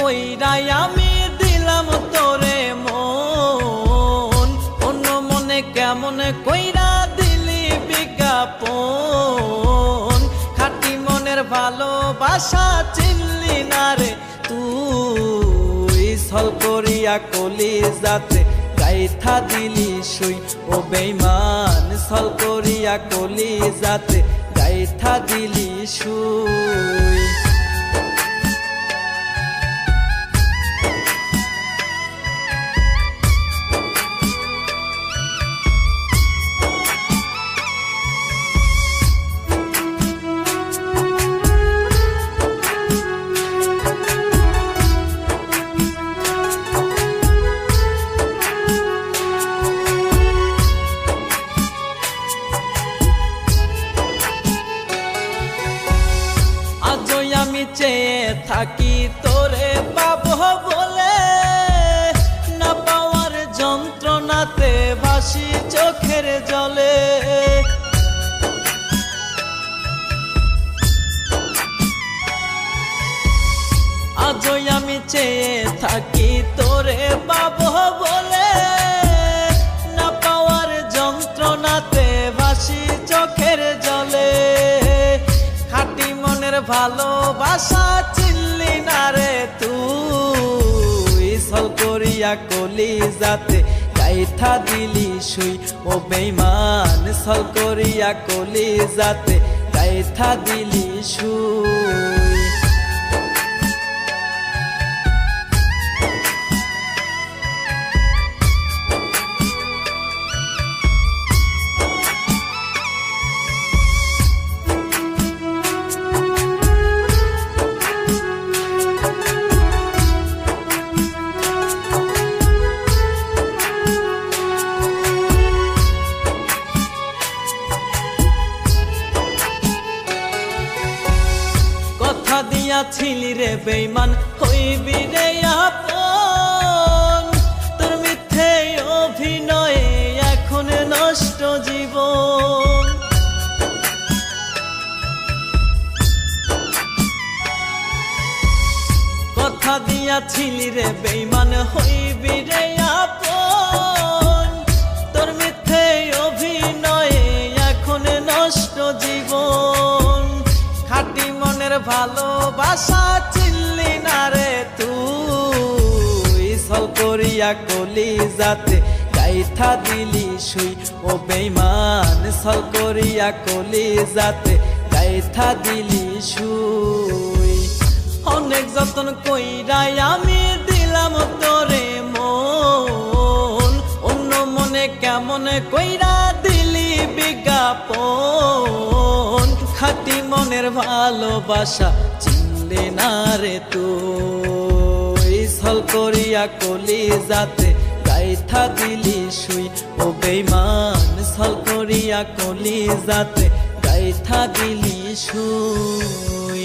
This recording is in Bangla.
কইরাই আমি দিলাম তোরে মন, অন্য মনে কেমন কইরা দিলি বিজ্ঞাপন। খাঁটি মনের ভালোবাসা চিনলি না রে তুই, ছল করিয়া কলিজাতে গাইথা দিলি সুই। ও বেঈমান ছল করিয়া কলিজাতে গাইথা দিলি সুই। আমি চেয়ে থাকি তোরে পাবো বলে, না পাওয়ার যন্ত্রণাতে ভাসি চোখের জলে। আজই আমি চেয়ে থাকি তোরে পাবো বলে, না পাওয়ার যন্ত্রণাতে ভাসি চোখের জলে। খাঁটি মনের ভালোবাসা চিনলি না রে তুই, ছল করিয়া কলিজাতে গাইথা দিলি সুই। ও বেঈমান ছল করিয়া কলিজাতে গাইথা দিলি সুই। কথা দিয়াছিলি রে বেঈমান হইবি রে আপন, তোর মিথ্যে অভিনয়ে এখন নষ্ট জীবন। কথা দিয়াছিলি রে বেঈমান হইবি রে আপন, তোর মিথ্যে অভিনয়ে এখন নষ্ট জীবন। খাঁটি মনের ভালোবাসা চিনলি না রে তুই, ছল করিয়া কলিজাতে গাইথা দিলি সুই। ও বেঈমান ছল করিয়া কলিজাতে গাইথা দিলি সুই। অনেক যতন কইরাই আমি দিলাম তোরে মন, অন্য মনে কেমন কইরা দিলি বিজ্ঞাপন। খাঁটি মনের ভালোবাসা চিনলি না রে তুই, ছল করিয়া কলিজাতে গাইথা দিলি সুই। ও বেঈমান ছল করিয়া কলিজাতে গাইথা দিলি সুই।